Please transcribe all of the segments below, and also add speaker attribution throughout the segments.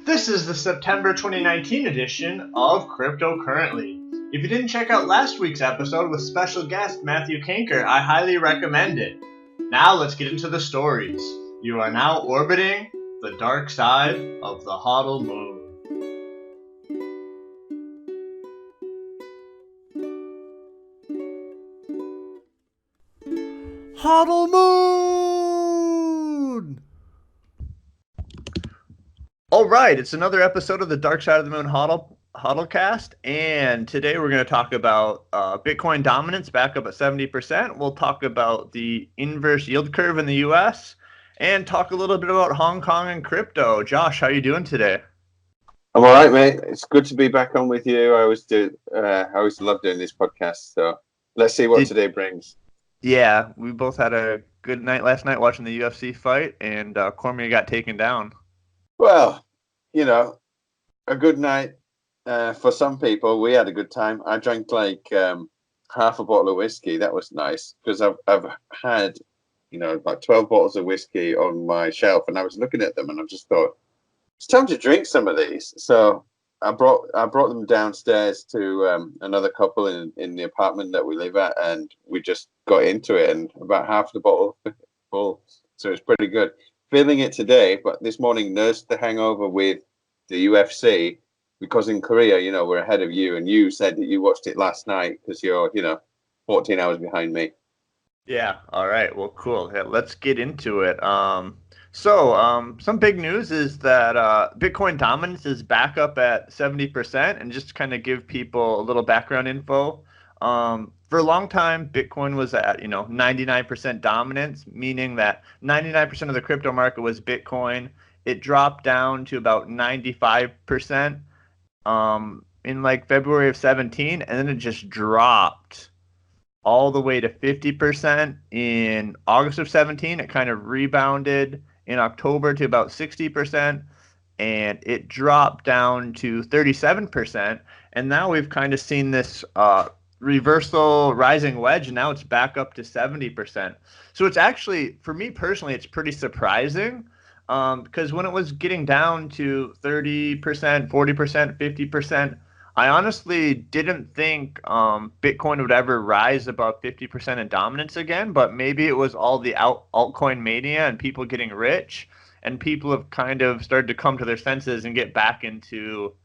Speaker 1: This is the September 2019 edition of CryptoCurrently. If you didn't check out last week's episode with special guest Matthew Kanker, I highly recommend it. Now let's get into the stories. You are now orbiting the dark side of the HODL Moon.
Speaker 2: HODL Moon!
Speaker 1: Alright, it's another episode of the Dark Side of the Moon HODLcast, and today we're going to talk about Bitcoin dominance back up at 70%. We'll talk about the inverse yield curve in the US, and talk a little bit about Hong Kong and crypto. Josh, how are you doing today?
Speaker 3: I'm all right, mate. It's good to be back on with you. I always love doing this podcast, so let's see what today brings.
Speaker 1: Yeah, we both had a good night last night watching the UFC fight, and Cormier got taken down.
Speaker 3: Well, you know, a good night for some people. We had a good time. I drank like half a bottle of whiskey. That was nice because I've had, like 12 bottles of whiskey on my shelf, and I was looking at them, and I just thought it's time to drink some of these. So I brought them downstairs to another couple in the apartment that we live at, and we just got into it, and about half the bottle full. So it's pretty good. Feeling it today, but this morning nursed the hangover with the UFC because in Korea, we're ahead of you, and you said that you watched it last night because you're, 14 hours behind me.
Speaker 1: Yeah. All right. Well, cool. Yeah, let's get into it. Some big news is that Bitcoin dominance is back up at 70%, and just to kind of give people a little background info. For a long time, Bitcoin was at 99% dominance, meaning that 99% of the crypto market was Bitcoin. It dropped down to about 95% in like February of 17, and then it just dropped all the way to 50% in August of 17. It kind of rebounded in October to about 60%, and it dropped down to 37%. And now we've kind of seen this reversal rising wedge, and now it's back up to 70%. So it's actually, for me personally, it's pretty surprising because when it was getting down to 30%, 40%, 50%, I honestly didn't think Bitcoin would ever rise above 50% in dominance again, but maybe it was all the altcoin mania and people getting rich, and people have kind of started to come to their senses and get back into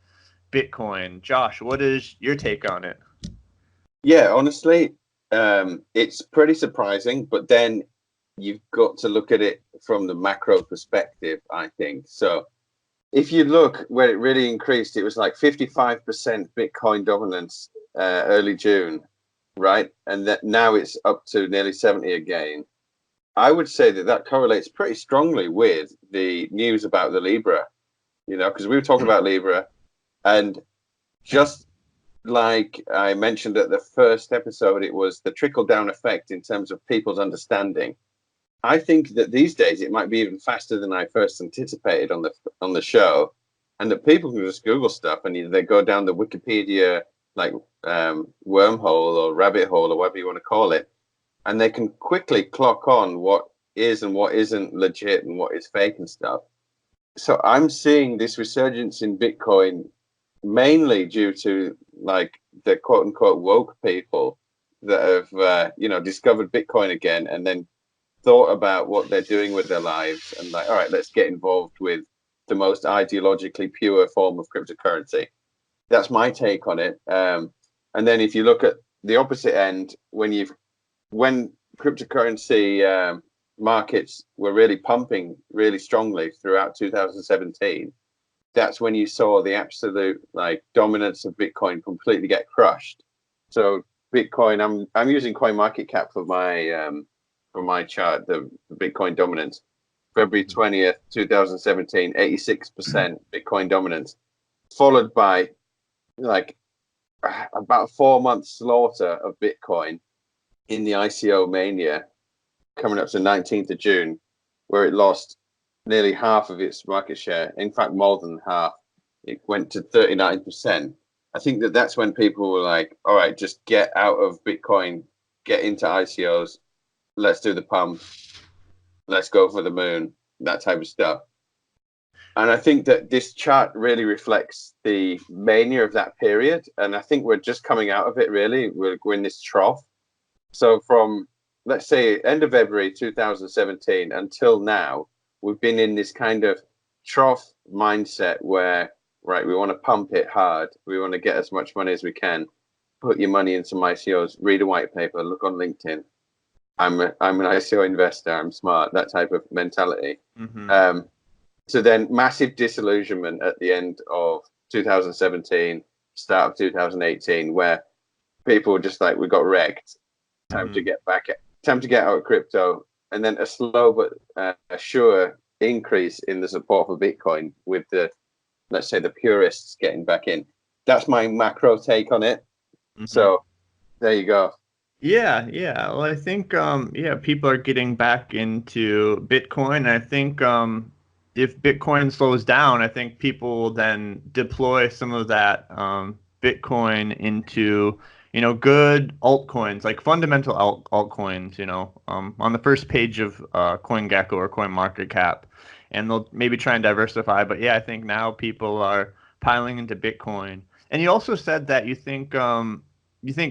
Speaker 1: Bitcoin. Josh, what is your take on it?
Speaker 3: Yeah, honestly, it's pretty surprising, but then you've got to look at it from the macro perspective, I think. So if you look where it really increased, it was like 55% Bitcoin dominance early June, right? And that now it's up to nearly 70 again. I would say that correlates pretty strongly with the news about the Libra, because we were talking about Libra, and just like I mentioned at the first episode, it was the trickle-down effect in terms of people's understanding. I think that these days it might be even faster than I first anticipated on the show, and that people can just Google stuff and they go down the Wikipedia wormhole or rabbit hole or whatever you want to call it, and they can quickly clock on what is and what isn't legit and what is fake and stuff. So I'm seeing this resurgence in Bitcoin mainly due to like the quote unquote woke people that have discovered Bitcoin again and then thought about what they're doing with their lives and like, all right, let's get involved with the most ideologically pure form of cryptocurrency. That's my take on it. And then if you look at the opposite end, when cryptocurrency markets were really pumping really strongly throughout 2017, that's when you saw the absolute dominance of Bitcoin completely get crushed. So Bitcoin, I'm using CoinMarketCap for my chart, the Bitcoin dominance. February 20th, 2017, 86% Bitcoin dominance, followed by about 4 months slaughter of Bitcoin in the ICO mania coming up to 19th of June, where it lost nearly half of its market share. In fact, more than half. It went to 39%. I think that's when people were like, all right, just get out of Bitcoin, get into ICOs, let's do the pump, let's go for the moon, that type of stuff. And I think that this chart really reflects the mania of that period. And I think we're just coming out of it, really. We're in this trough. So from, let's say, end of February 2017 until now, we've been in this kind of trough mindset where, right, we want to pump it hard. We want to get as much money as we can. Put your money in some ICOs, read a white paper, look on LinkedIn. I'm an ICO investor. I'm smart. That type of mentality.
Speaker 1: Mm-hmm.
Speaker 3: So then massive disillusionment at the end of 2017, start of 2018, where people were just like, we got wrecked. Time to get back. Time to get out of crypto. And then a slow but sure increase in the support for Bitcoin with the, let's say, the purists getting back in. That's my macro take on it.
Speaker 1: Mm-hmm.
Speaker 3: So there you go.
Speaker 1: Yeah. Well, I think people are getting back into Bitcoin. I think if Bitcoin slows down, I think people will then deploy some of that Bitcoin into good altcoins, like fundamental altcoins. On the first page of CoinGecko or CoinMarketCap, and they'll maybe try and diversify. But yeah, I think now people are piling into Bitcoin. And you also said that you think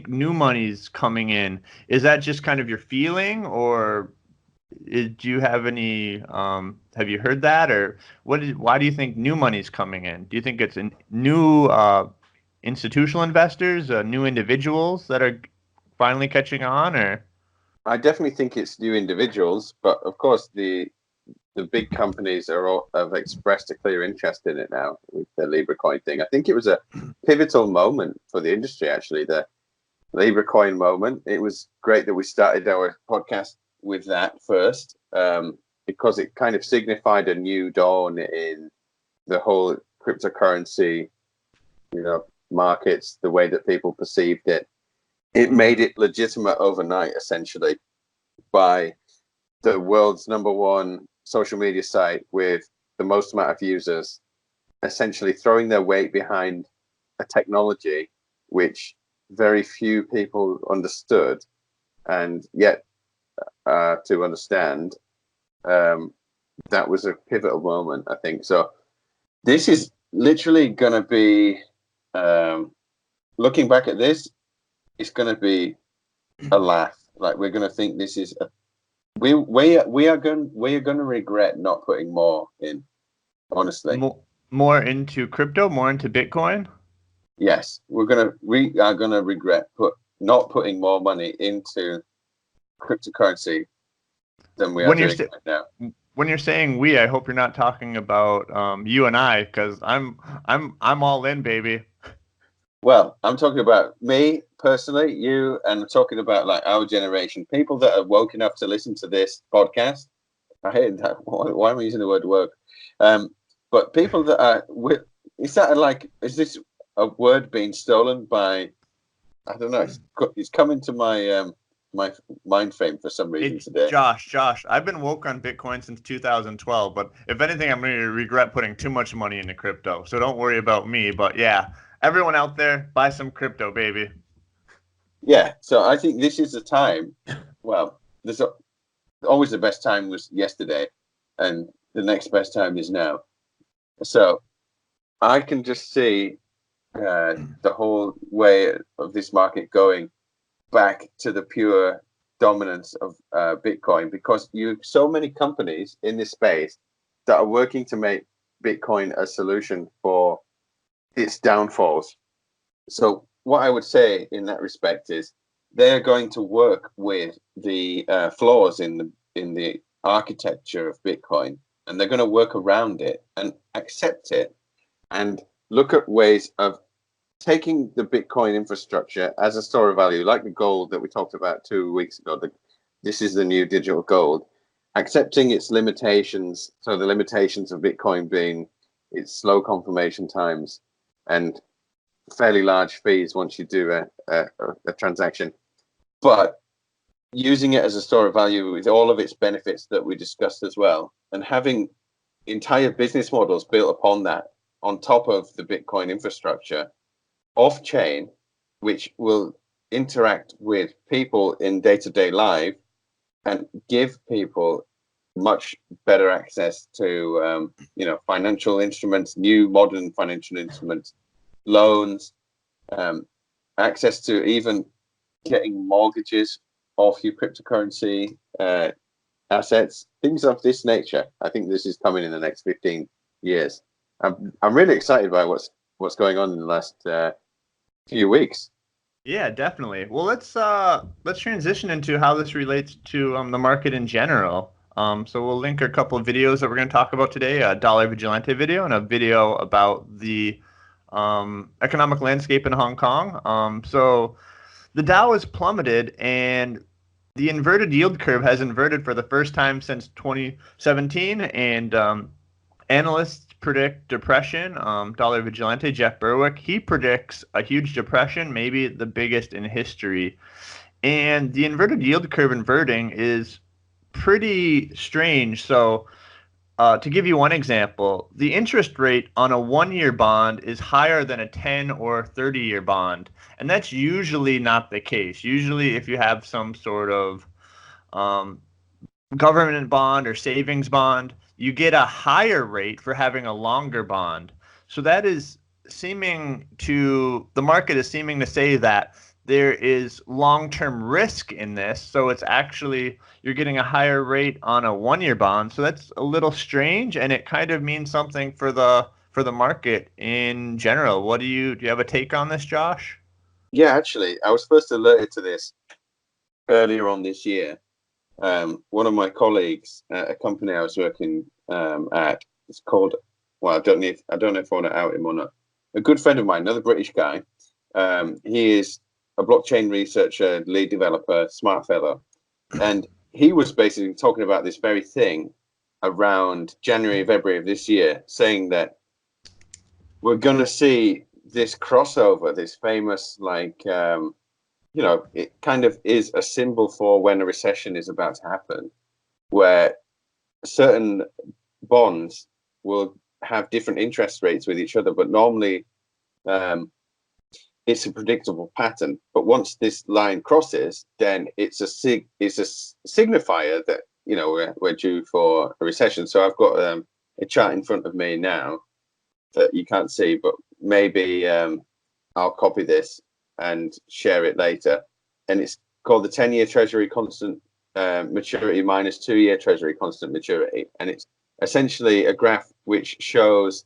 Speaker 1: new money's coming in. Is that just kind of your feeling, or do you have any? Have you heard that, or why do you think new money's coming in? Do you think it's new institutional investors, new individuals that are finally catching on, or?
Speaker 3: I definitely think it's new individuals, but of course the big companies have expressed a clear interest in it now with the Libra coin thing. I think it was a pivotal moment for the industry, actually, the Libra coin moment. It was great that we started our podcast with that first, because it kind of signified a new dawn in the whole cryptocurrency, markets, the way that people perceived it. It made it legitimate overnight, essentially, by the world's #1 social media site with the most amount of users, essentially throwing their weight behind a technology which very few people understood, and yet to understand, that was a pivotal moment, I think. So this is literally going to be, looking back at this, it's going to be a laugh. Like, we're going to think this is we are going to regret not putting more in, honestly.
Speaker 1: More into crypto, more into Bitcoin.
Speaker 3: Yes, we are gonna regret not putting more money into cryptocurrency than we are doing right now.
Speaker 1: When you're saying we, I hope you're not talking about you and I, because I'm all in, baby.
Speaker 3: Well, I'm talking about me personally, you, and I'm talking about like our generation, people that are woke enough to listen to this podcast. I hate that. Why am I using the word woke? But people that are, is this a word being stolen by? I don't know. It's come into my my mind frame for some reason today.
Speaker 1: Josh, I've been woke on Bitcoin since 2012, but if anything, I'm going to regret putting too much money into crypto. So don't worry about me. But yeah, everyone out there, buy some crypto, baby.
Speaker 3: Yeah. So I think this is the time. Well, there's always the best time was yesterday, and the next best time is now. So I can just see the whole way of this market going back to the pure dominance of Bitcoin, because so many companies in this space that are working to make Bitcoin a solution for its downfalls. So what I would say in that respect is they're going to work with the flaws in the architecture of Bitcoin, and they're going to work around it and accept it and look at ways of taking the Bitcoin infrastructure as a store of value, like the gold that we talked about 2 weeks ago. This is the new digital gold, accepting its limitations. So the limitations of Bitcoin being its slow confirmation times and fairly large fees once you do a transaction, but using it as a store of value with all of its benefits that we discussed as well, and having entire business models built upon that, on top of the Bitcoin infrastructure, off-chain, which will interact with people in day-to-day life and give people much better access to financial instruments, new modern financial instruments, loans, access to even getting mortgages off your cryptocurrency assets, things of this nature. I think this is coming in the next 15 years. I'm really excited by what's going on in the last few weeks.
Speaker 1: Yeah, definitely. Well, let's transition into how this relates to the market in general. So we'll link a couple of videos that we're going to talk about today, a Dollar Vigilante video and a video about the economic landscape in Hong Kong. So the Dow has plummeted, and the inverted yield curve has inverted for the first time since 2017, and analysts predict depression. Dollar Vigilante, Jeff Berwick, he predicts a huge depression, maybe the biggest in history. And the inverted yield curve inverting is pretty strange. So, to give you one example, the interest rate on a 1-year bond is higher than a 10 or 30-year bond. And that's usually not the case. Usually, if you have some sort of government bond or savings bond, you get a higher rate for having a longer bond. So that is the market is seeming to say that there is long-term risk in this. So it's actually, you're getting a higher rate on a 1-year bond. So that's a little strange, and it kind of means something for the market in general. Do you have a take on this, Josh?
Speaker 3: Yeah, actually, I was first alerted to this earlier on this year. One of my colleagues at a company I was working at, it's called, well, I don't know if I want to out him or not. A good friend of mine, another British guy. He is a blockchain researcher, lead developer, smart fellow, and he was basically talking about this very thing around January, February of this year, saying that we're going to see this crossover, this famous it kind of is a symbol for when a recession is about to happen, where certain bonds will have different interest rates with each other, but normally it's a predictable pattern. But once this line crosses, then it's a signifier that we're due for a recession. So I've got a chart in front of me now that you can't see, but maybe I'll copy this and share it later. And it's called the 10-year Treasury constant maturity minus 2-year Treasury constant maturity. And it's essentially a graph which shows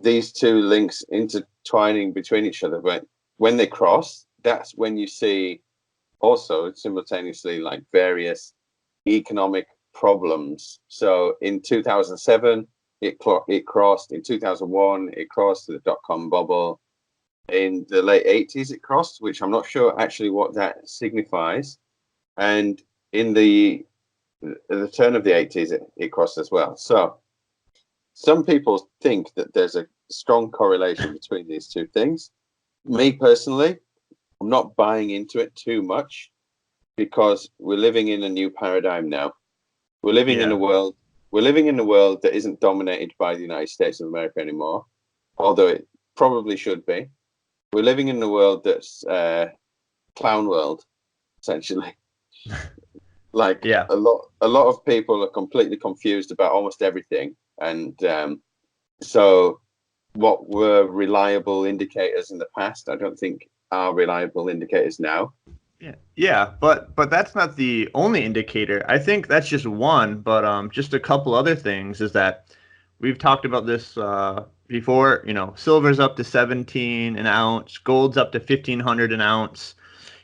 Speaker 3: these two links intertwining between each other. But when they cross, that's when you see also simultaneously like various economic problems. So in 2007, it crossed. In 2001, it crossed the dot-com bubble. In the late 80s, it crossed, which I'm not sure actually what that signifies. And in the turn of the 80s, it crossed as well. So some people think that there's a strong correlation between these two things. Me personally, I'm not buying into it too much because we're living in a new paradigm now. We're living in a world that isn't dominated by the United States of America anymore, although it probably should be. We're living in a world that's clown world, essentially. A lot of people are completely confused about almost everything, and so what were reliable indicators in the past, I don't think are reliable indicators now.
Speaker 1: Yeah, but that's not the only indicator. I think that's just one, but just a couple other things is that we've talked about this before. Silver's up to 17 an ounce, gold's up to 1,500 an ounce.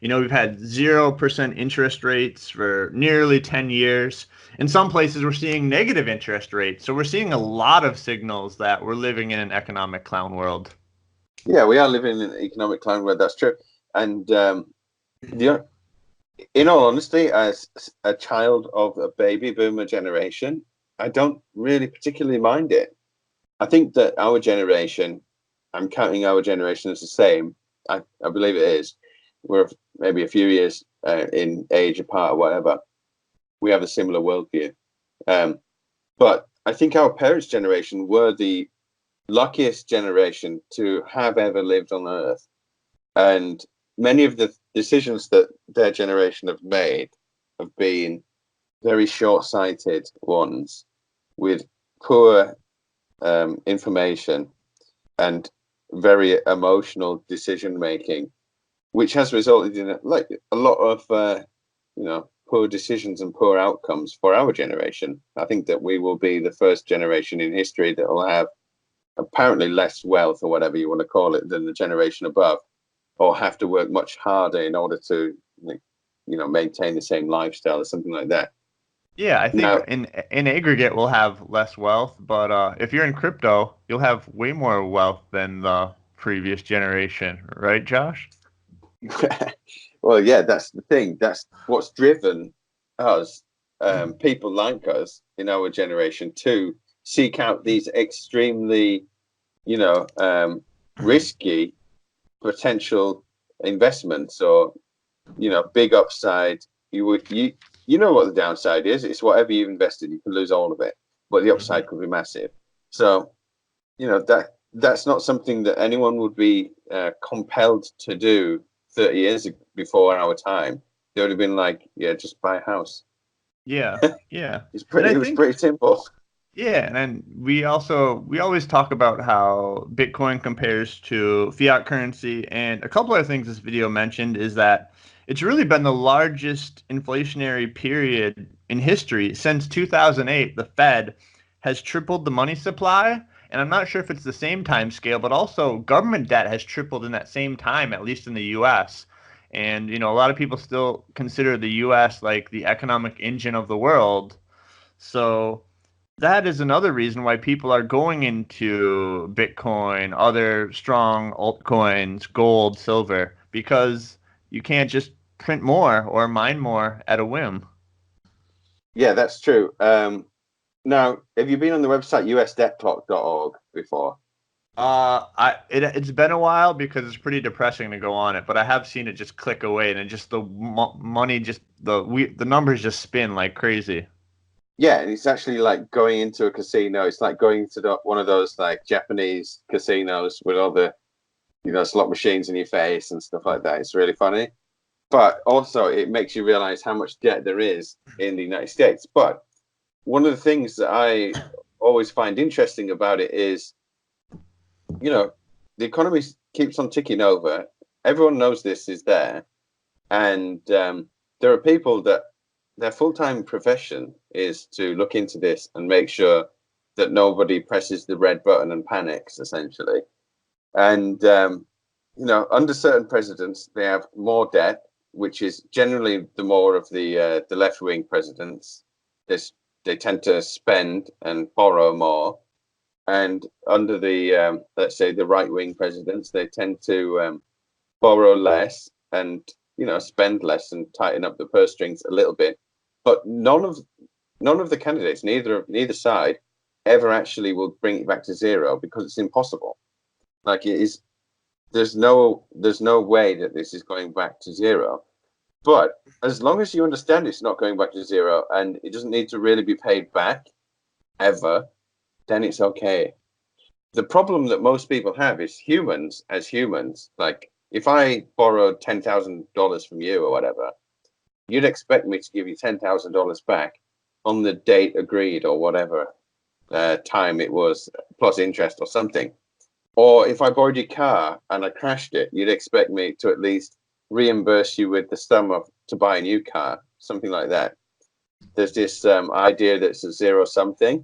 Speaker 1: We've had 0% interest rates for nearly 10 years. In some places, we're seeing negative interest rates. So we're seeing a lot of signals that we're living in an economic clown world.
Speaker 3: Yeah, we are living in an economic clown world. That's true. And in all honesty, as a child of a baby boomer generation, I don't really particularly mind it. I think that our generation, I'm counting our generation as the same. I believe it is. We're maybe a few years in age apart or whatever. We have a similar worldview. But I think our parents' generation were the luckiest generation to have ever lived on Earth. And many of the decisions that their generation have made have been very short-sighted ones with poor information and very emotional decision making, which has resulted in a lot of poor decisions and poor outcomes for our generation. I think that we will be the first generation in history that will have apparently less wealth, or whatever you want to call it, than the generation above, or have to work much harder in order to maintain the same lifestyle or something like that.
Speaker 1: Yeah, I think
Speaker 3: Now,
Speaker 1: in aggregate we'll have less wealth, but if you're in crypto, you'll have way more wealth than the previous generation, right, Josh?
Speaker 3: well, yeah, that's the thing. That's what's driven us, people like us in our generation, to seek out these extremely, risky potential investments, or big upside. You know what the downside is. It's whatever you've invested, you can lose all of it, but the upside could be massive. So that's not something that anyone would be compelled to do 30 years before our time. They would have been like, yeah, just buy a house.
Speaker 1: Yeah, yeah.
Speaker 3: It was pretty simple.
Speaker 1: Yeah, and then we always talk about how Bitcoin compares to fiat currency, and a couple of things this video mentioned is that it's really been the largest inflationary period in history since 2008. The Fed has tripled the money supply, and I'm not sure if it's the same time scale, but also government debt has tripled in that same time, at least in the US. And a lot of people still consider the US like the economic engine of the world. So that is another reason why people are going into Bitcoin, other strong altcoins, gold, silver, because you can't just print more or mine more at a whim.
Speaker 3: Yeah, that's true. Now, have you been on the website usdebtclock.org before?
Speaker 1: It's been a while because it's pretty depressing to go on it, but I have seen it just click away, and it just the money, just the numbers just spin like crazy.
Speaker 3: Yeah, and it's actually like going into a casino. It's like going to one of those like Japanese casinos with all the slot machines in your face and stuff like that. It's really funny, but also it makes you realize how much debt there is in the United States. But one of the things that I always find interesting about it is, the economy keeps on ticking over. Everyone knows this is there, and there are people that their full-time profession is to look into this and make sure that nobody presses the red button and panics, essentially. And under certain presidents, they have more debt, which is generally the more of the left-wing presidents. They tend to spend and borrow more, and under the let's say the right-wing presidents, they tend to borrow less and spend less and tighten up the purse strings a little bit. But none of the candidates, neither side, ever actually will bring it back to zero, because it's impossible. Like, it is, there's no way that this is going back to zero. But as long as you understand it's not going back to zero and it doesn't need to really be paid back ever, then it's okay. The problem that most people have is humans, as humans. Like, if I borrowed $10,000 from you or whatever, you'd expect me to give you $10,000 back on the date agreed, or whatever time it was, plus interest or something. Or if I borrowed your car and I crashed it, you'd expect me to at least reimburse you with the sum to buy a new car, something like that. There's this idea that it's a zero sum thing.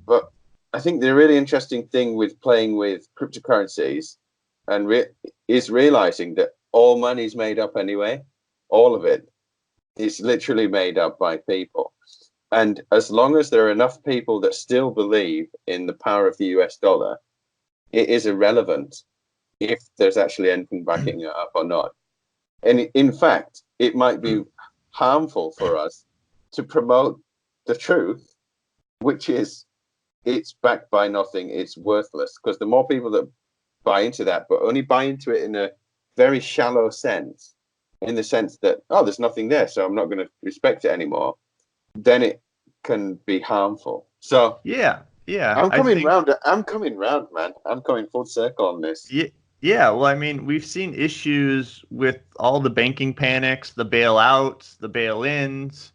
Speaker 3: But I think the really interesting thing with playing with cryptocurrencies is realizing that all money's made up anyway. All of it is literally made up by people. And as long as there are enough people that still believe in the power of the US dollar, it is irrelevant if there's actually anything backing it up or not. And in fact, it might be harmful for us to promote the truth, which is it's backed by nothing, it's worthless. Because the more people that buy into that, but only buy into it in a very shallow sense, in the sense that, oh, there's nothing there, so I'm not going to respect it anymore, then it can be harmful. So
Speaker 1: Yeah,
Speaker 3: I'm
Speaker 1: I
Speaker 3: coming
Speaker 1: think
Speaker 3: round, man. I'm coming full circle on this.
Speaker 1: yeah. Well, I mean, we've seen issues with all the banking panics, the bailouts, the bail-ins,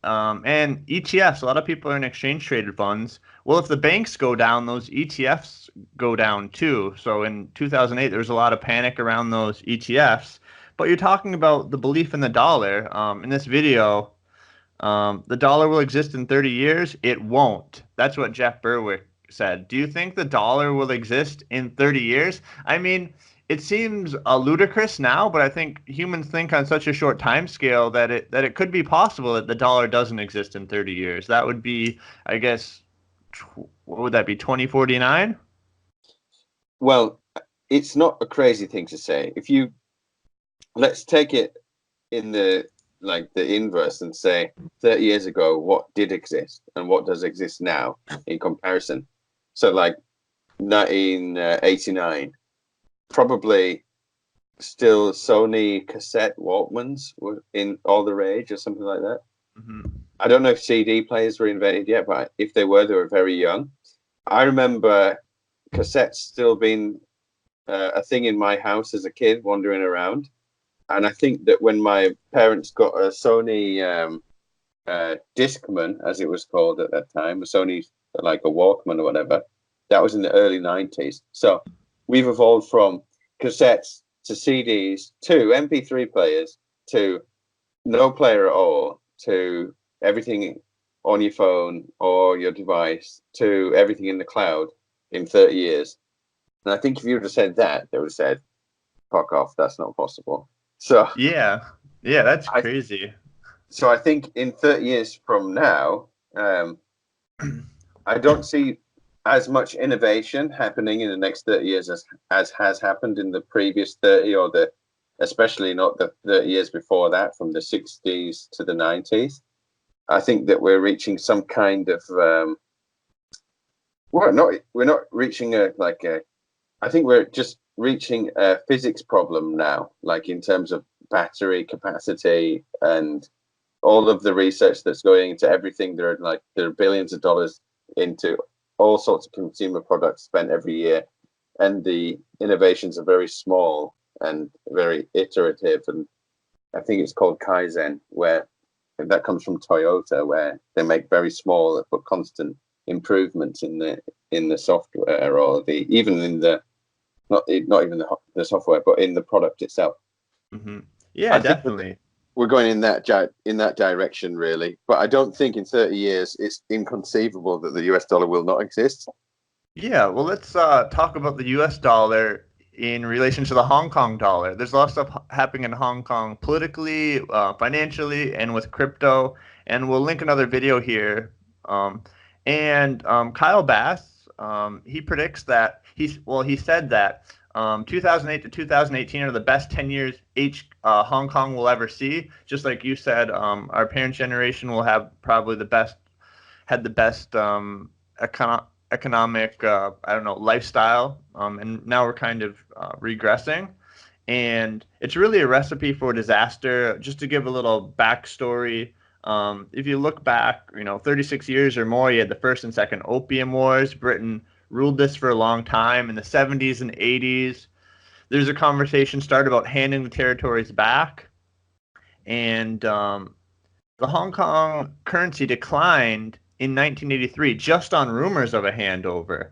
Speaker 1: And ETFs, a lot of people are in exchange traded funds. Well, if the banks go down, those ETFs go down too. So in 2008, there was a lot of panic around those ETFs. But you're talking about the belief in the dollar. In this video, the dollar will exist in 30 years. It won't. That's what Jeff Berwick said. Do you think the dollar will exist in 30 years? I mean, it seems ludicrous now, but I think humans think on such a short time scale that it could be possible that the dollar doesn't exist in 30 years. That would be, I guess, what would that be, 2049?
Speaker 3: Well, it's not a crazy thing to say. If you let's take it in the inverse and say 30 years ago, what did exist and what does exist now in comparison. So like 1989, probably still Sony cassette Walkmans were in all the rage or something like that.
Speaker 1: Mm-hmm.
Speaker 3: I don't know if CD players were invented yet, but if they were very young. I remember cassettes still being a thing in my house as a kid, wandering around. And I think that when my parents got a Sony Discman, as it was called at that time, a Sony, like a Walkman or whatever, that was in the early 90s. So we've evolved from cassettes to CDs to MP3 players to no player at all to everything on your phone or your device to everything in the cloud in 30 years. And I think if you would have said that, they would have said, fuck off, that's not possible. So
Speaker 1: Yeah, that's crazy.
Speaker 3: I think in 30 years from now, I don't see as much innovation happening in the next 30 years as has happened in the previous 30 or especially not the 30 years before that, from the 60s to the 90s. I think that we're reaching some kind of we're not reaching I think we're just reaching a physics problem now, like in terms of battery capacity and all of the research that's going into everything. There are billions of dollars into all sorts of consumer products spent every year, and the innovations are very small and very iterative. And I think it's called Kaizen, where that comes from Toyota, where they make very small but constant improvements in the software or even in the not even the software, but in the product itself.
Speaker 1: Mm-hmm. Yeah, definitely.
Speaker 3: We're going in that direction, really. But I don't think in 30 years it's inconceivable that the US dollar will not exist.
Speaker 1: Yeah, well, let's talk about the US dollar in relation to the Hong Kong dollar. There's a lot of stuff happening in Hong Kong politically, financially, and with crypto. And we'll link another video here. Kyle Bass, he predicts that he said that 2008 to 2018 are the best 10 years Hong Kong will ever see. Just like you said, our parents' generation will have probably the best economic lifestyle, and now we're kind of regressing, and it's really a recipe for disaster. Just to give a little backstory, if you look back 36 years or more, you had the first and second opium wars. Britain ruled this for a long time. In the 70s and 80s, there's a conversation started about handing the territories back, and the Hong Kong currency declined in 1983 just on rumors of a handover.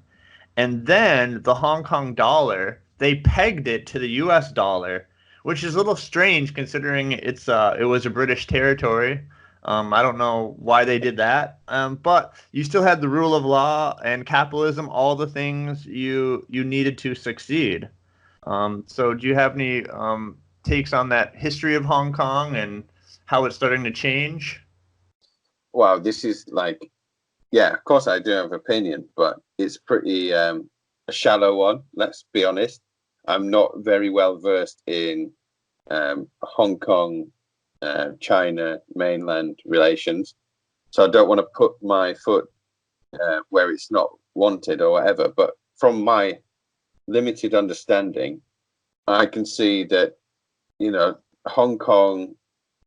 Speaker 1: And then the Hong Kong dollar, they pegged it to the US dollar, which is a little strange considering it was a British territory. I don't know why they did that, but you still had the rule of law and capitalism, all the things you needed to succeed. So do you have any takes on that history of Hong Kong and how it's starting to change?
Speaker 3: Wow, this is yeah, of course I do have opinion, but it's pretty a shallow one, let's be honest. I'm not very well versed in Hong Kong, China, mainland relations. So I don't want to put my foot where it's not wanted or whatever. But from my limited understanding, I can see that, Hong Kong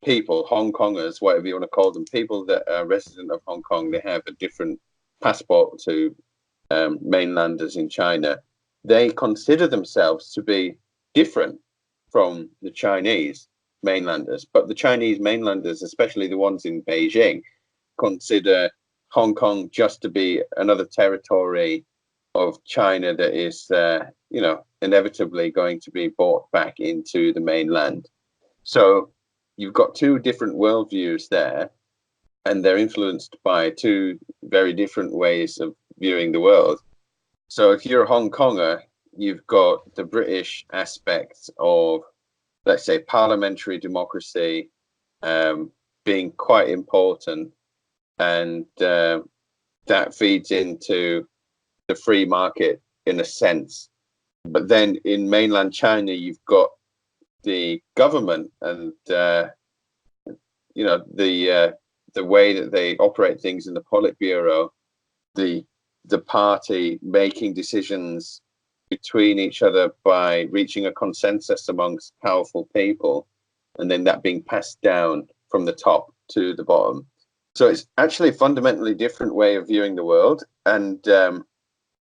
Speaker 3: people, Hong Kongers, whatever you want to call them, people that are resident of Hong Kong, they have a different passport to mainlanders in China. They consider themselves to be different from the Chinese. mainlanders, but the Chinese mainlanders, especially the ones in Beijing, consider Hong Kong just to be another territory of China that is, inevitably going to be brought back into the mainland. So you've got two different worldviews there, and they're influenced by two very different ways of viewing the world. So if you're a Hong Konger, you've got the British aspect of, let's say, parliamentary democracy being quite important, and that feeds into the free market in a sense. But then in mainland China, you've got the government and the way that they operate things in the Politburo, the party making decisions between each other by reaching a consensus amongst powerful people, and then that being passed down from the top to the bottom. So it's actually a fundamentally different way of viewing the world, and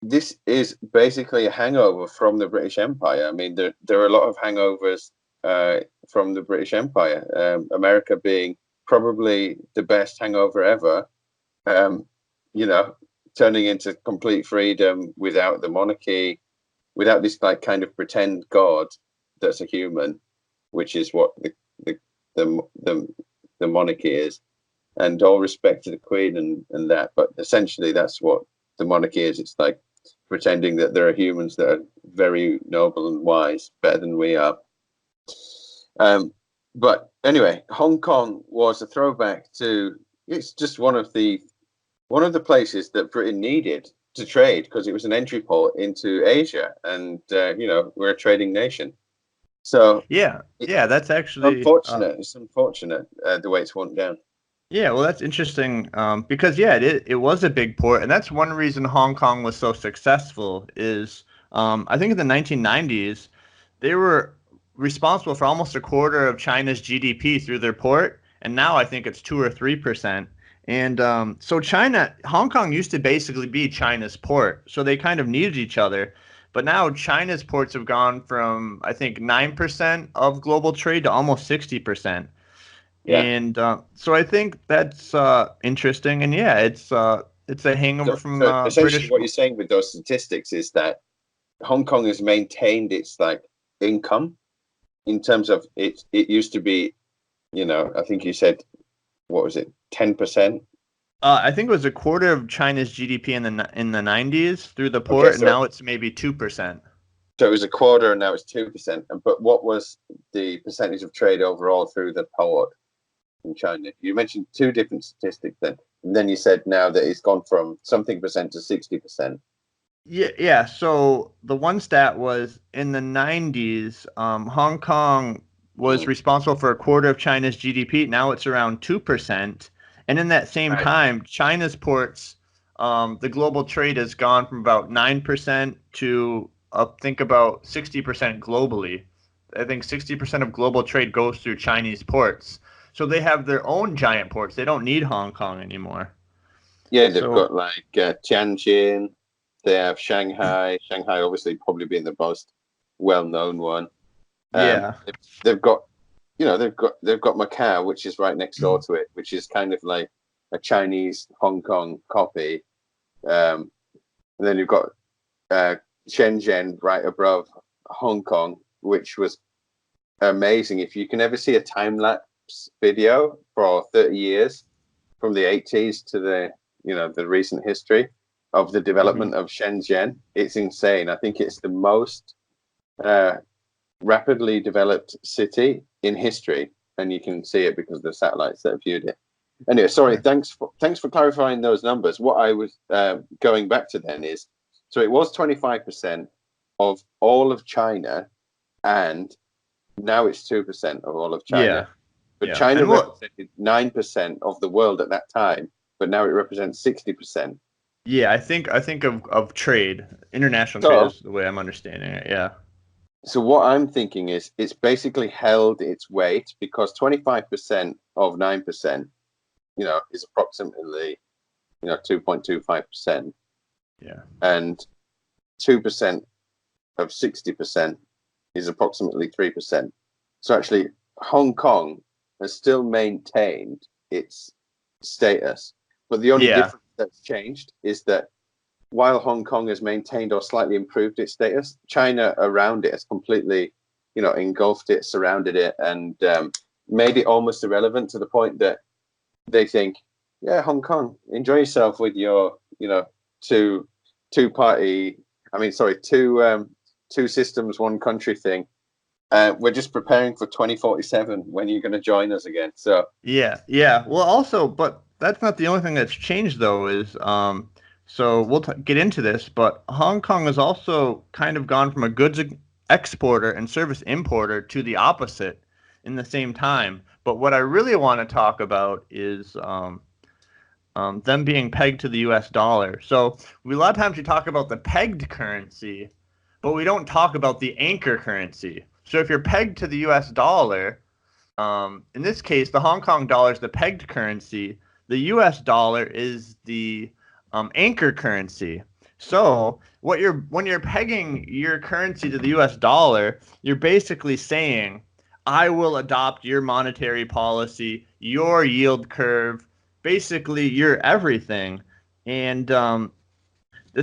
Speaker 3: this is basically a hangover from the British Empire. I mean, there are a lot of hangovers from the British Empire, America being probably the best hangover ever, turning into complete freedom without the monarchy, without this like kind of pretend god that's a human, which is what the monarchy is. And all respect to the Queen and that, but essentially that's what the monarchy is. It's like pretending that there are humans that are very noble and wise, better than we are. But anyway, Hong Kong was a throwback to, it's just one of the places that Britain needed to trade, because it was an entry port into Asia, and we're a trading nation. So
Speaker 1: that's actually
Speaker 3: unfortunate. It's unfortunate the way it's went down.
Speaker 1: Yeah, well, that's interesting because it was a big port, and that's one reason Hong Kong was so successful. Is I think in the 1990s they were responsible for almost a quarter of China's GDP through their port, and now I think it's 2 or 3%. And so Hong Kong used to basically be China's port, so they kind of needed each other. But now China's ports have gone from, I think, 9% of global trade to almost 60%.
Speaker 3: Yeah.
Speaker 1: And so I think that's interesting. And it's a hangover from
Speaker 3: essentially
Speaker 1: British.
Speaker 3: What you're saying with those statistics is that Hong Kong has maintained its like income in terms of it used to be, I think you said, what was it, 10%?
Speaker 1: I think it was a quarter of China's GDP in the 90s through the port, and now it's maybe 2%.
Speaker 3: So it was a quarter, and now it's 2%. But what was the percentage of trade overall through the port in China? You mentioned two different statistics then, and then you said now that it's gone from something percent to 60%.
Speaker 1: Yeah. So the one stat was in the 90s, Hong Kong was responsible for a quarter of China's GDP. Now it's around 2%. And in that same time, China's ports, the global trade has gone from about 9% to I think about 60% globally. I think 60% of global trade goes through Chinese ports. So they have their own giant ports. They don't need Hong Kong anymore.
Speaker 3: Yeah, they've got like Tianjin. They have Shanghai. Shanghai, obviously, probably being the most well-known one. They've got Macau, which is right next door to it, which is kind of like a Chinese Hong Kong copy. And then you've got Shenzhen right above Hong Kong, which was amazing. If you can ever see a time-lapse video for 30 years from the 80s to the recent history of the development of Shenzhen, it's insane. I think it's the most rapidly developed city in history, and you can see it because of the satellites that have viewed it. Anyway, sorry, thanks for clarifying those numbers. What I was going back to then is, so it was 25% of all of China, and now it's 2% of all of China. But China represented 9% of the world at that time, but now it represents 60%.
Speaker 1: Yeah, I think of trade, international trade is the way I'm understanding it. Yeah.
Speaker 3: So what I'm thinking is it's basically held its weight, because 25% of 9%, is approximately, 2.25%.
Speaker 1: Yeah.
Speaker 3: And 2% of 60% is approximately 3%. So actually Hong Kong has still maintained its status, but the only
Speaker 1: Yeah.
Speaker 3: difference that's changed is that while Hong Kong has maintained or slightly improved its status, China around it has completely, engulfed it, surrounded it, and made it almost irrelevant to the point that they think, yeah, Hong Kong, enjoy yourself with your, two party, two systems, one country thing. We're just preparing for 2047 when you're going to join us again. So
Speaker 1: Yeah, yeah. Well, also, but that's not the only thing that's changed though. So we'll get into this, but Hong Kong has also kind of gone from a goods exporter and service importer to the opposite in the same time. But what I really want to talk about is them being pegged to the U.S. dollar. So a lot of times we talk about the pegged currency, but we don't talk about the anchor currency. So if you're pegged to the U.S. dollar, in this case, the Hong Kong dollar is the pegged currency. The U.S. dollar is the anchor currency. So when you're pegging your currency to the U.S. dollar, you're basically saying, I will adopt your monetary policy, your yield curve, basically your everything. And the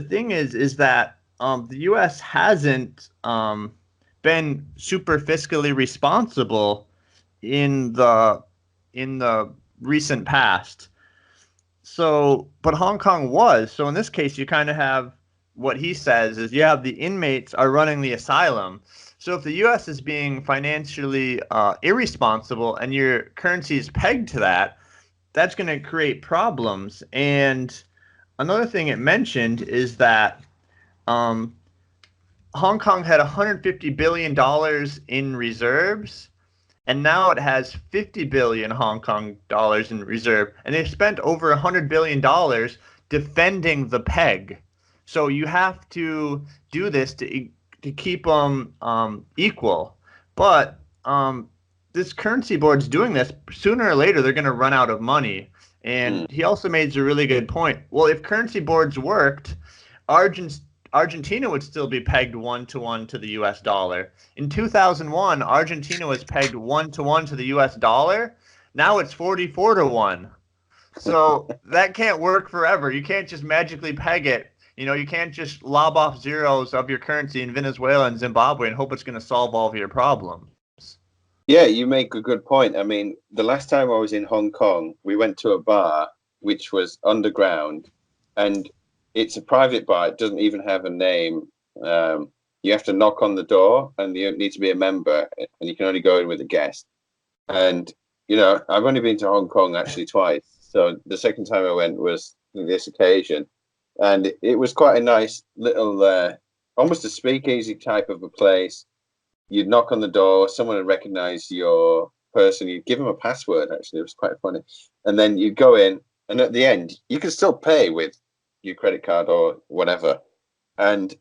Speaker 1: thing is that the U.S. hasn't been super fiscally responsible in the recent past. So, but Hong Kong was. So in this case, you kind of have what he says is you have the inmates are running the asylum. So if the U.S. is being financially irresponsible and your currency is pegged to that, that's going to create problems. And another thing it mentioned is that um, Hong Kong had $150 billion in reserves, and now it has 50 billion Hong Kong dollars in reserve, and they've spent over $100 billion defending the peg. So you have to do this to keep them equal. But this currency board's doing this. Sooner or later, they're going to run out of money. And he also made a really good point. Well, if currency boards worked, Argentina would still be pegged 1-to-1 to the U.S. dollar. In 2001, Argentina was pegged 1-to-1 to the U.S. dollar. Now it's 44-to-1. So that can't work forever. You can't just magically peg it. You can't just lob off zeros of your currency in Venezuela and Zimbabwe and hope it's going to solve all of your problems.
Speaker 3: yeah, you make a good point. I mean, the last time I was in Hong Kong, we went to a bar which was underground, and it's a private bar. It doesn't even have a name. You have to knock on the door, and you need to be a member, and you can only go in with a guest. And I've only been to Hong Kong actually twice. So the second time I went was this occasion, and it was quite a nice little, almost a speakeasy type of a place. You'd knock on the door, someone would recognize your person, you'd give them a password. Actually, it was quite funny, and then you'd go in, and at the end, you could still pay with your credit card or whatever. And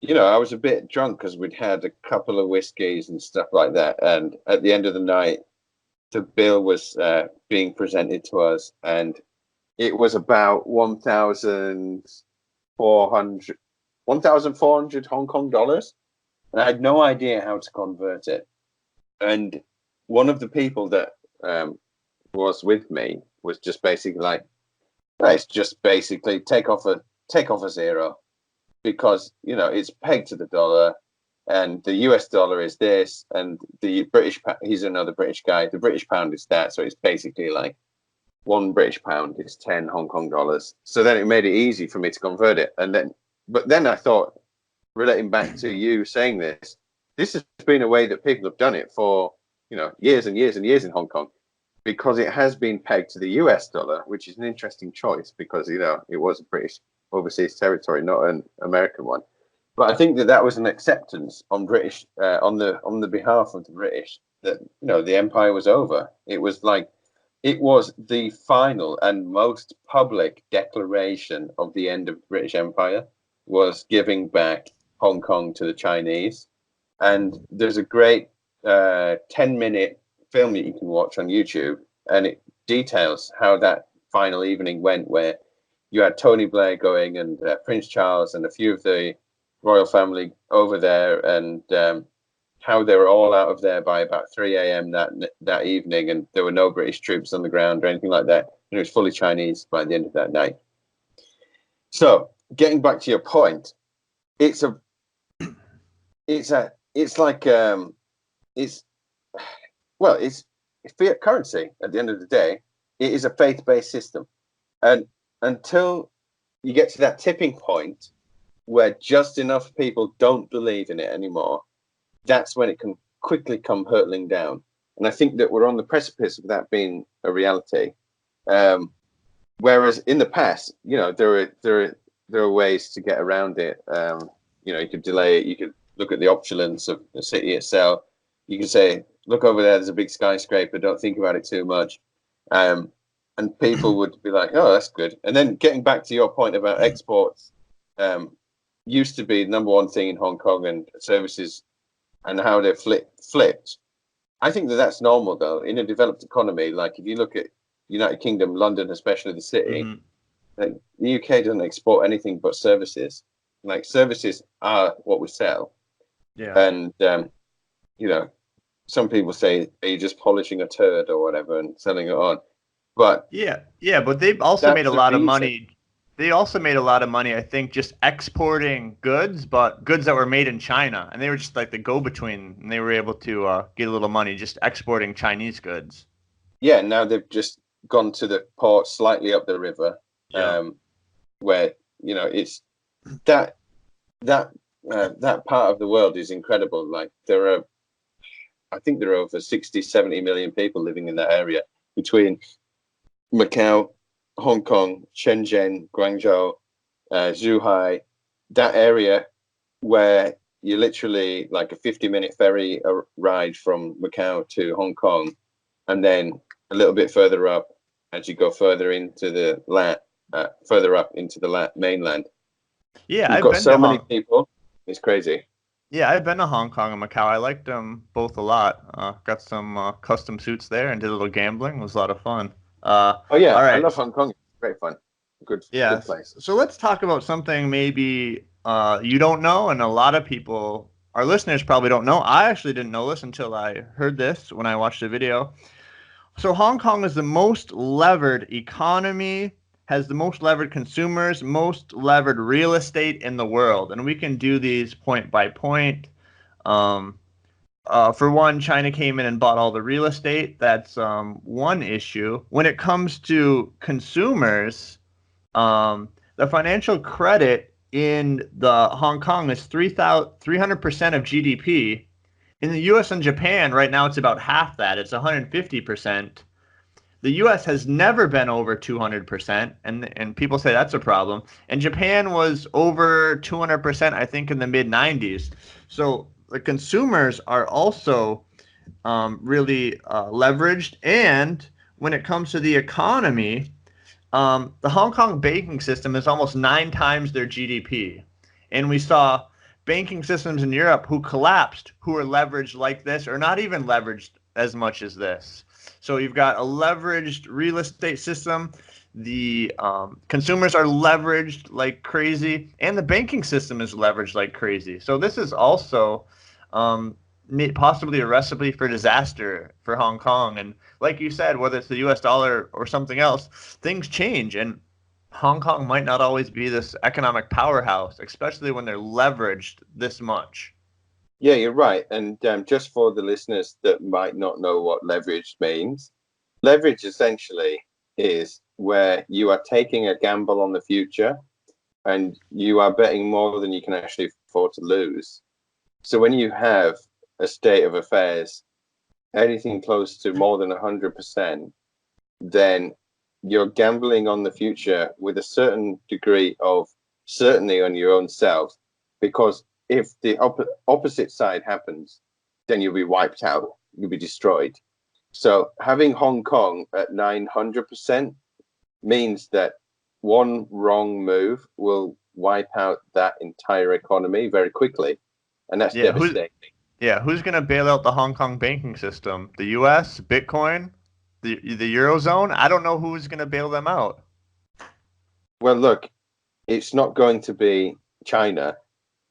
Speaker 3: I was a bit drunk because we'd had a couple of whiskeys and stuff like that. And at the end of the night, the bill was being presented to us, and it was about 1,400 Hong Kong dollars. And I had no idea how to convert it. And one of the people that was with me was just basically like, it's just basically take off a zero, because it's pegged to the dollar, and the US dollar is this, and the he's another British guy, the British pound is that, so it's basically like one British pound is 10 Hong Kong dollars. So then it made it easy for me to convert it. But then I thought, relating back to you saying this has been a way that people have done it for years and years and years in Hong Kong, because it has been pegged to the US dollar, which is an interesting choice because it was a British overseas territory, not an American one. But I think that was an acceptance on British on the behalf of the British that the empire was over. It was the final and most public declaration of the end of the British Empire, was giving back Hong Kong to the Chinese. And there's a great 10-minute film that you can watch on YouTube, and it details how that final evening went, where you had Tony Blair going, and Prince Charles and a few of the royal family over there, and how they were all out of there by about 3 a.m. that evening, and there were no British troops on the ground or anything like that. And it was fully Chinese by the end of that night. So, getting back to your point, it's fiat currency at the end of the day. It is a faith-based system, and until you get to that tipping point where just enough people don't believe in it anymore, that's when it can quickly come hurtling down. And I think that we're on the precipice of that being a reality. Whereas in the past, there are ways to get around it. You could delay it. You could look at the opulence of the city itself. You can say, look over there, there's a big skyscraper. Don't think about it too much. And people would be like, oh, that's good. And then getting back to your point about exports, used to be the number one thing in Hong Kong, and services and how they're flipped. I think that that's normal, though. In a developed economy, like if you look at United Kingdom, London, especially the city, like the UK doesn't export anything but services. Like services are what we sell.
Speaker 1: Yeah.
Speaker 3: And, some people say, are you just polishing a turd or whatever and selling it on? But
Speaker 1: yeah, but they've also made a lot of money. They also made a lot of money, I think, just exporting goods, but goods that were made in China, and they were just like the go-between, and they were able to get a little money just exporting Chinese goods.
Speaker 3: Yeah, now they've just gone to the port slightly up the river, where it's that part of the world is incredible. Like I think there are over 60, 70 million people living in that area between Macau, Hong Kong, Shenzhen, Guangzhou, Zhuhai, that area where you're literally like a 50-minute ferry ride from Macau to Hong Kong, and then a little bit further up as you go further into the mainland.
Speaker 1: Yeah,
Speaker 3: You've got so many people. It's crazy.
Speaker 1: Yeah, I've been to Hong Kong and Macau. I liked them both a lot. Got some custom suits there and did a little gambling. It was a lot of fun.
Speaker 3: Oh yeah,
Speaker 1: all right.
Speaker 3: I love Hong Kong. It's great fun. Good place.
Speaker 1: So let's talk about something maybe you don't know, and a lot of people, our listeners, probably don't know. I actually didn't know this until I heard this when I watched the video. So Hong Kong is the most levered economy, has the most levered consumers, most levered real estate in the world. And we can do these point by point. For one, China came in and bought all the real estate. That's one issue. When it comes to consumers, the financial credit in the Hong Kong is 300% of GDP. In the U.S. and Japan, right now it's about half that. It's 150%. The U.S. has never been over 200%, and people say that's a problem. And Japan was over 200%, I think, in the mid-90s. So the consumers are also really leveraged. And when it comes to the economy, the Hong Kong banking system is almost 9 times their GDP. And we saw banking systems in Europe who collapsed, who are leveraged like this, or not even leveraged as much as this. So you've got a leveraged real estate system. The consumers are leveraged like crazy, and the banking system is leveraged like crazy. So this is also possibly a recipe for disaster for Hong Kong. And like you said, whether it's the U.S. dollar or something else, things change, and Hong Kong might not always be this economic powerhouse, especially when they're leveraged this much.
Speaker 3: Yeah, you're right. And just for the listeners that might not know what leverage means, leverage essentially is where you are taking a gamble on the future and you are betting more than you can actually afford to lose. So when you have a state of affairs, anything close to more than 100%, then you're gambling on the future with a certain degree of certainty on your own self, because if the opposite side happens, then you'll be wiped out, you'll be destroyed. So having Hong Kong at 900% means that one wrong move will wipe out that entire economy very quickly, and that's devastating.
Speaker 1: Who's going to bail out the Hong Kong banking system? The U.S., Bitcoin, the Eurozone? I don't know who's going to bail them out.
Speaker 3: Well, look, it's not going to be China,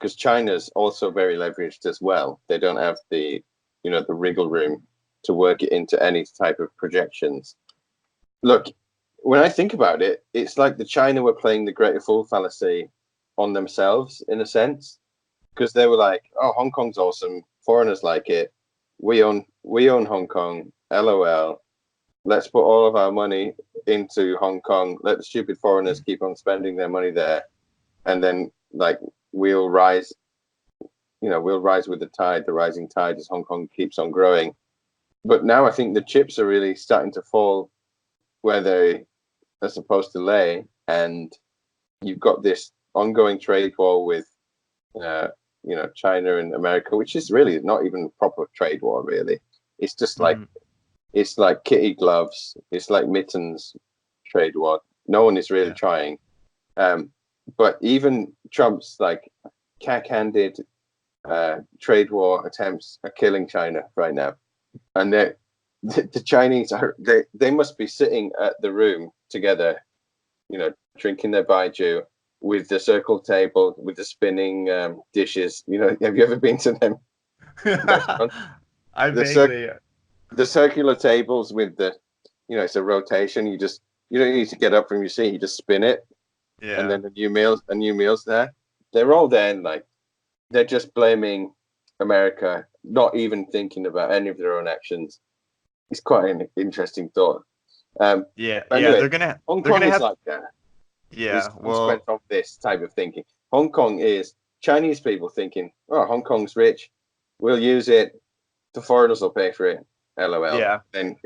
Speaker 3: because China's also very leveraged as well. They don't have the the wriggle room to work it into any type of projections. Look, when I think about it, it's like the China were playing the greater fool fallacy on themselves in a sense, because they were like, "Oh, Hong Kong's awesome. Foreigners like it. We own Hong Kong. LOL. Let's put all of our money into Hong Kong. Let the stupid foreigners keep on spending their money there, and then like we'll rise. We'll rise with the tide, the rising tide, as Hong Kong keeps on growing." But now I think the chips are really starting to fall where they are supposed to lay, and you've got this ongoing trade war with China and America, which is really not even a proper trade war. Really, it's just like it's like kitty gloves, it's like mittens trade war. No one is really trying. But even Trump's like cack-handed trade war attempts are killing China right now, and the Chinese they must be sitting at the room together, drinking their baijiu with the circle table with the spinning dishes. Have you ever been to them?
Speaker 1: I vaguely.
Speaker 3: The circular tables with the, it's a rotation. You don't need to get up from your seat. You just spin it, and then a new meal's there. They're all there, and like they're just blaming America, not even thinking about any of their own actions. It's quite an interesting thought.
Speaker 1: Anyway,
Speaker 3: they're gonna. Hong Kong is like that.
Speaker 1: Yeah,
Speaker 3: consequence of this type of thinking. Hong Kong is Chinese people thinking, "Oh, Hong Kong's rich. We'll use it. The foreigners will pay for it." LOL.
Speaker 1: Yeah.
Speaker 3: And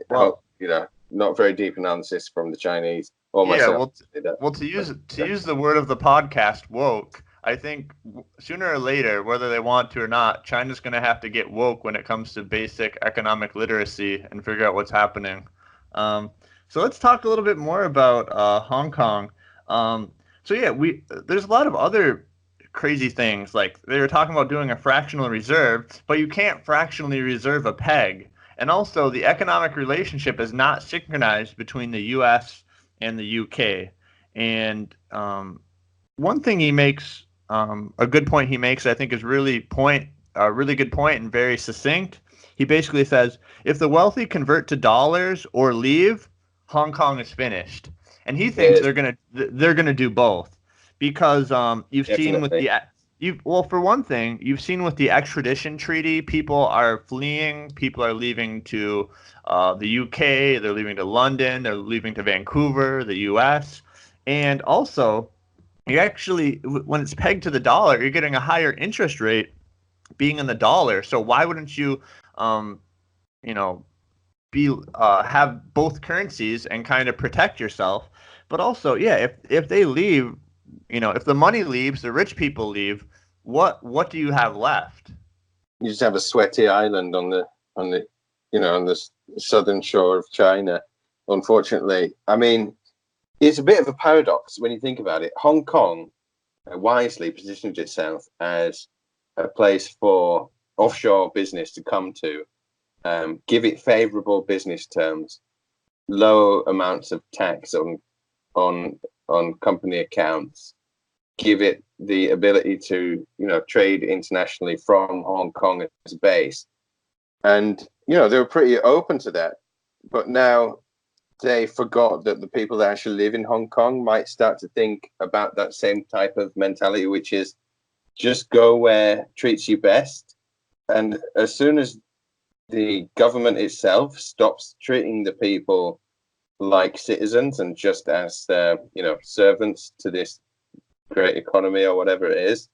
Speaker 3: not very deep analysis from the Chinese or myself.
Speaker 1: Well, to use the word of the podcast, woke. I think sooner or later, whether they want to or not, China's going to have to get woke when it comes to basic economic literacy and figure out what's happening. So let's talk a little bit more about Hong Kong. There's a lot of other crazy things, like they were talking about doing a fractional reserve, but you can't fractionally reserve a peg. And also, the economic relationship is not synchronized between the U.S. and the U.K. And one thing he makes, a good point he makes, I think, is a really good point and very succinct. He basically says, if the wealthy convert to dollars or leave, Hong Kong is finished. And he thinks they're gonna do both, because you've seen with for one thing, you've seen with the extradition treaty, people are fleeing, people are leaving to the UK, they're leaving to London, they're leaving to Vancouver, the US, and also you actually, when it's pegged to the dollar, you're getting a higher interest rate being in the dollar. So why wouldn't you, have both currencies and kind of protect yourself? But also, if they leave, if the money leaves, the rich people leave, what do you have left?
Speaker 3: You just have a sweaty island on the southern shore of China. Unfortunately, I mean, it's a bit of a paradox when you think about it. Hong Kong wisely positioned itself as a place for offshore business to come to, give it favorable business terms, low amounts of tax on company accounts, give it the ability to trade internationally from Hong Kong as a base, and they were pretty open to that. But now they forgot that the people that actually live in Hong Kong might start to think about that same type of mentality, which is just go where treats you best. And as soon as the government itself stops treating the people like citizens and just as servants to this great economy or whatever it is,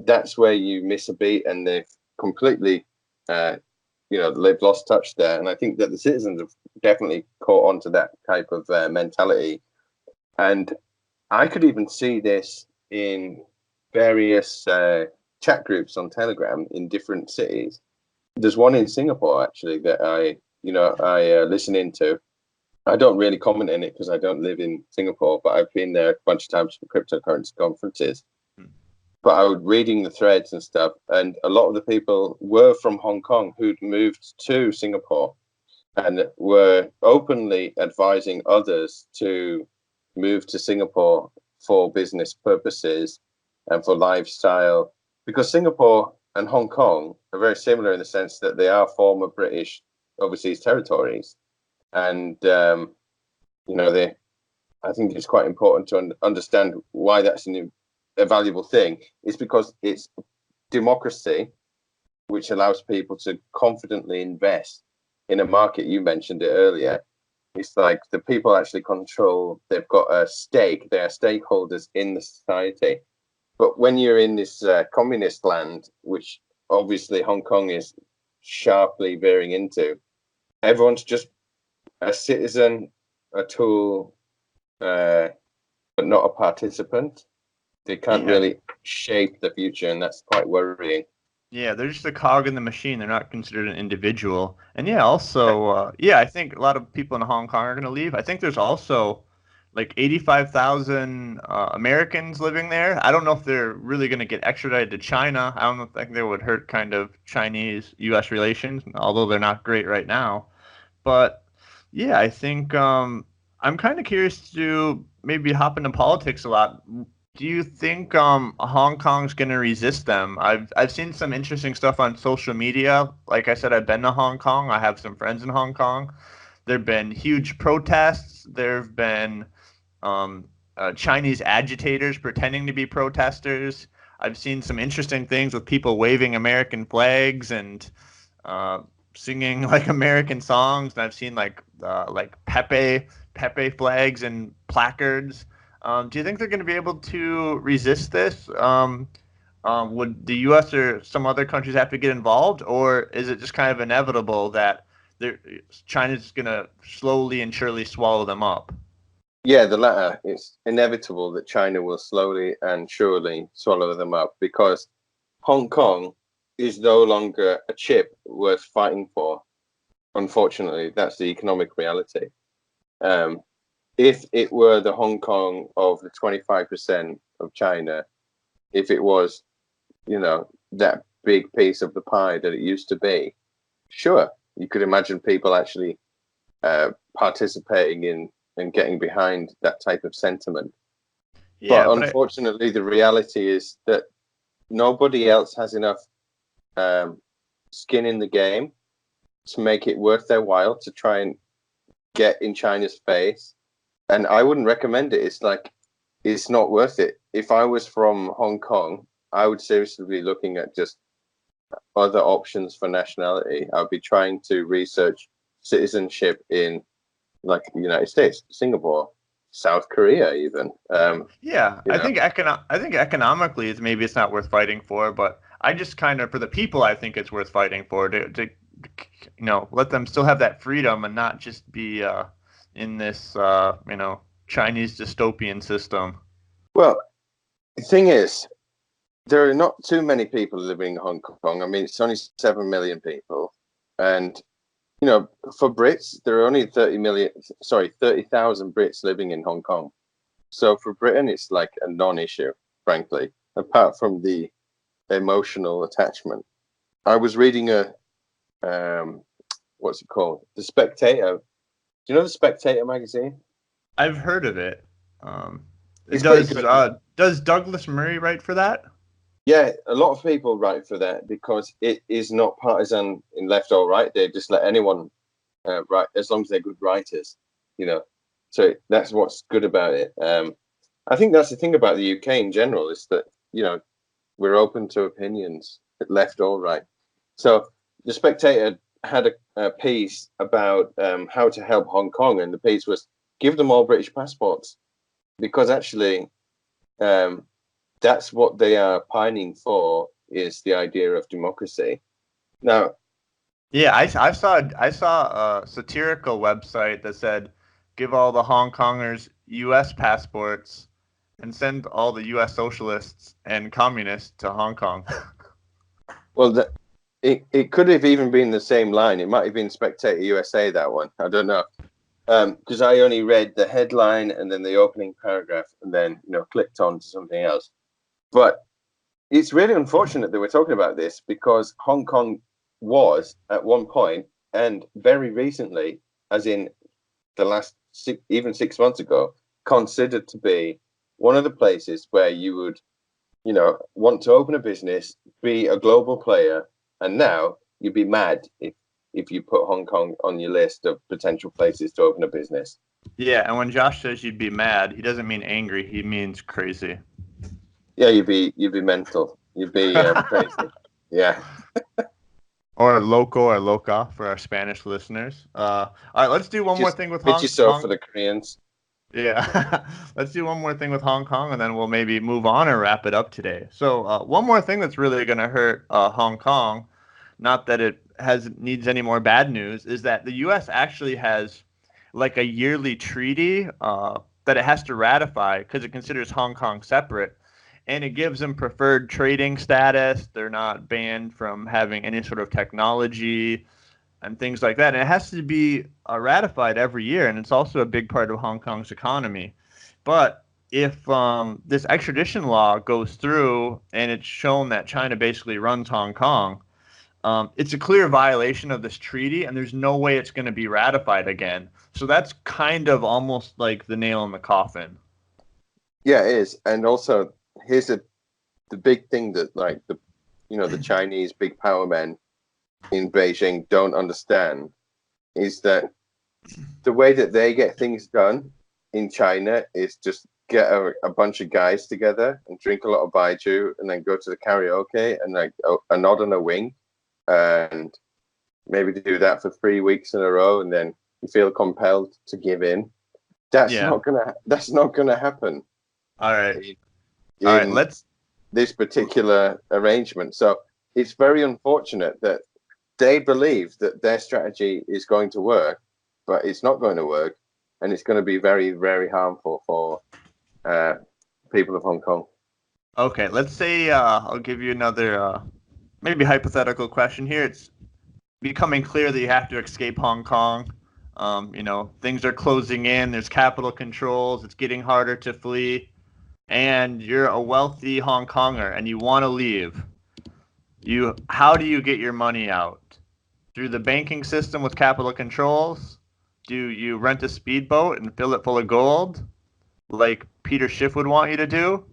Speaker 3: that's where you miss a beat, and they've completely they've lost touch there. And I think that the citizens have definitely caught on to that type of mentality. And I could even see this in various chat groups on Telegram in different cities. There's one in Singapore actually that I listen into. I don't really comment in it because I don't live in Singapore, but I've been there a bunch of times for cryptocurrency conferences. But I was reading the threads and stuff, and a lot of the people were from Hong Kong who'd moved to Singapore and were openly advising others to move to Singapore for business purposes and for lifestyle because Singapore and Hong Kong are very similar in the sense that they are former British overseas territories, and I think it's quite important to understand why that's a valuable thing. It's because it's democracy, which allows people to confidently invest in a market. You mentioned it earlier. It's like the people actually control, they've got a stake, they are stakeholders in the society. But when you're in this communist land, which obviously Hong Kong is sharply veering into, everyone's just a citizen, a tool, but not a participant. They can't really shape the future, and that's quite worrying.
Speaker 1: Yeah, they're just a cog in the machine. They're not considered an individual. And yeah, also, I think a lot of people in Hong Kong are going to leave. I think there's also like 85,000 Americans living there. I don't know if they're really going to get extradited to China. I don't think they would hurt kind of Chinese-U.S. relations, although they're not great right now. But yeah, I think I'm kind of curious to maybe hop into politics a lot. Do you think Hong Kong's going to resist them? I've seen some interesting stuff on social media. Like I said, I've been to Hong Kong. I have some friends in Hong Kong. There've been huge protests. There've been Chinese agitators pretending to be protesters. I've seen some interesting things with people waving American flags and singing like American songs. And I've seen like Pepe flags and placards. Do you think they're going to be able to resist this? Would the U.S. or some other countries have to get involved, or is it just kind of inevitable that China's going to slowly and surely swallow them up?
Speaker 3: Yeah, the latter. It's inevitable that China will slowly and surely swallow them up because Hong Kong is no longer a chip worth fighting for. Unfortunately, that's the economic reality. If it were the Hong Kong of the 25% of China, if it was, that big piece of the pie that it used to be, sure, you could imagine people actually participating in and getting behind that type of sentiment.
Speaker 1: Yeah,
Speaker 3: but unfortunately, the reality is that nobody else has enough skin in the game to make it worth their while to try and get in China's face. And I wouldn't recommend it. It's not worth it. If I was from Hong Kong, I would seriously be looking at just other options for nationality. I'd be trying to research citizenship in like the United States, Singapore, South Korea, even.
Speaker 1: I think economically, it's not worth fighting for, but I just kind of for the people, I think it's worth fighting for to let them still have that freedom and not just be in this Chinese dystopian system.
Speaker 3: Well, the thing is, there are not too many people living in Hong Kong. I mean, it's only 7 million people, and for Brits, there are only 30,000 Brits living in Hong Kong. So for Britain, it's like a non-issue, frankly, apart from the emotional attachment. I was reading what's it called? The Spectator. Do you know the Spectator magazine?
Speaker 1: I've heard of it. Does Douglas Murray write for that?
Speaker 3: Yeah, a lot of people write for that because it is not partisan in left or right. They just let anyone write as long as they're good writers, So that's what's good about it. I think that's the thing about the UK in general is that we're open to opinions, left or right. So the Spectator had a piece about how to help Hong Kong, and the piece was give them all British passports because actually that's what they are pining for, is the idea of democracy. Now,
Speaker 1: yeah, I saw a satirical website that said, "Give all the Hong Kongers U.S. passports and send all the U.S. socialists and communists to Hong Kong."
Speaker 3: Well, it could have even been the same line. It might have been Spectator USA, that one. I don't know. Because I only read the headline and then the opening paragraph and then, clicked on to something else. But it's really unfortunate that we're talking about this because Hong Kong was at one point and very recently, as in the last 6 months ago, considered to be one of the places where you would want to open a business, be a global player, and now you'd be mad if you put Hong Kong on your list of potential places to open a business.
Speaker 1: Yeah, and when Josh says you'd be mad, he doesn't mean angry. He means crazy.
Speaker 3: Yeah, you'd be mental. You'd be crazy. Yeah.
Speaker 1: Or loco or loca for our Spanish listeners. All right, let's do one more thing with Hong
Speaker 3: yourself
Speaker 1: Kong.
Speaker 3: for the Koreans.
Speaker 1: Yeah, let's do one more thing with Hong Kong, and then we'll maybe move on or wrap it up today. So, one more thing that's really going to hurt Hong Kong, not that it needs any more bad news, is that the U.S. actually has like a yearly treaty that it has to ratify because it considers Hong Kong separate, and it gives them preferred trading status. They're not banned from having any sort of technology and things like that. And it has to be ratified every year, and it's also a big part of Hong Kong's economy. But if this extradition law goes through and it's shown that China basically runs Hong Kong, it's a clear violation of this treaty, and there's no way it's going to be ratified again. So that's kind of almost like the nail in the coffin.
Speaker 3: Yeah, it is. And also, here's the big thing that like the Chinese big power men in Beijing don't understand is that the way that they get things done in China is just get a bunch of guys together and drink a lot of baijiu and then go to the karaoke and like a nod and a wink and maybe do that for 3 weeks in a row and then you feel compelled to give in. That's not gonna happen.
Speaker 1: All right. Let's
Speaker 3: this particular arrangement. So it's very unfortunate that they believe that their strategy is going to work, but it's not going to work, and it's going to be very, very harmful for people of Hong Kong.
Speaker 1: Okay, let's say I'll give you another maybe hypothetical question here. It's becoming clear that you have to escape Hong Kong. Things are closing in. There's capital controls. It's getting harder to flee. And you're a wealthy Hong Konger and you want to leave. How do you get your money out? Through the banking system with capital controls? Do you rent a speedboat and fill it full of gold, like Peter Schiff would want you to do?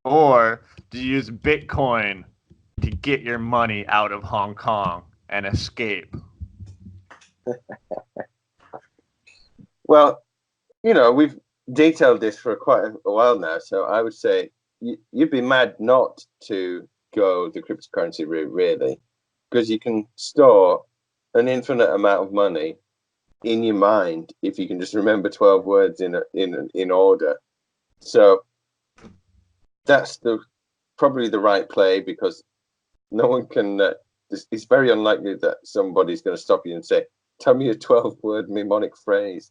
Speaker 1: Or do you use Bitcoin to get your money out of Hong Kong and escape?
Speaker 3: Well, we've detailed this for quite a while now, so I would say you'd be mad not to go the cryptocurrency route, really, because you can store an infinite amount of money in your mind if you can just remember 12 words in order. So that's probably the right play because no one can. It's very unlikely that somebody's going to stop you and say, "Tell me a 12-word mnemonic phrase"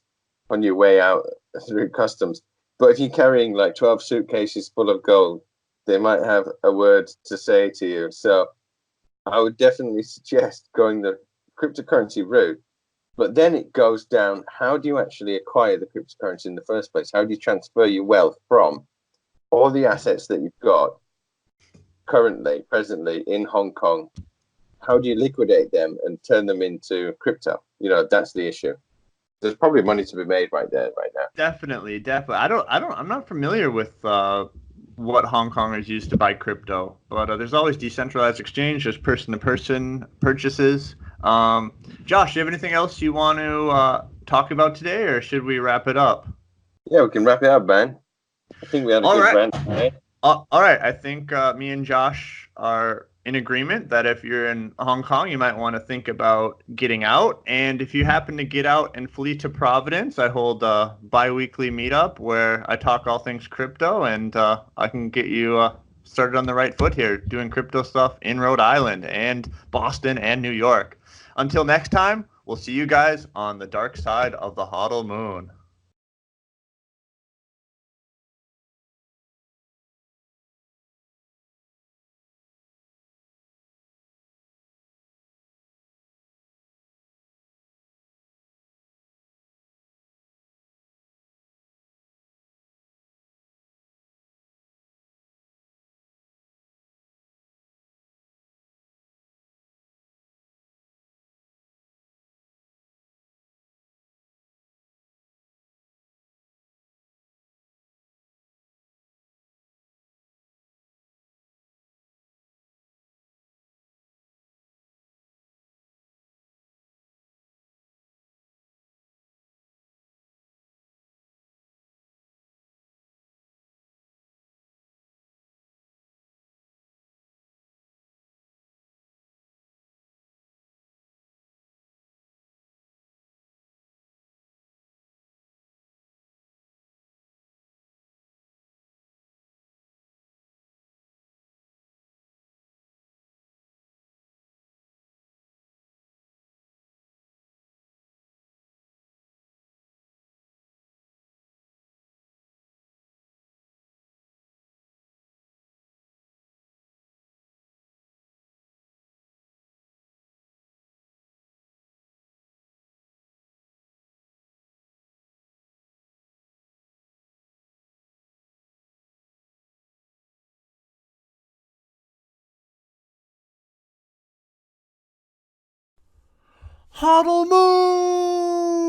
Speaker 3: on your way out through customs. But if you're carrying like 12 suitcases full of gold, they might have a word to say to you. So I would definitely suggest going the cryptocurrency route. But then it goes down, how do you actually acquire the cryptocurrency in the first place? How do you transfer your wealth from all the assets that you've got presently in Hong Kong? How do you liquidate them and turn them into crypto? That's the issue. There's probably money to be made right now.
Speaker 1: Definitely. I'm not familiar with what Hong Kongers use to buy crypto, but there's always decentralized exchange, there's person-to-person purchases. Josh, do you have anything else you want to talk about today, or should we wrap it up?
Speaker 3: Yeah, we can wrap it up, man. I think we had a good rant today.
Speaker 1: All right. I think me and Josh are in agreement that if you're in Hong Kong, you might want to think about getting out. And if you happen to get out and flee to Providence, I hold a bi-weekly meetup where I talk all things crypto, and I can get you started on the right foot here doing crypto stuff in Rhode Island and Boston and New York. Until next time, we'll see you guys on the dark side of the HODL Moon.
Speaker 2: HODL Moon!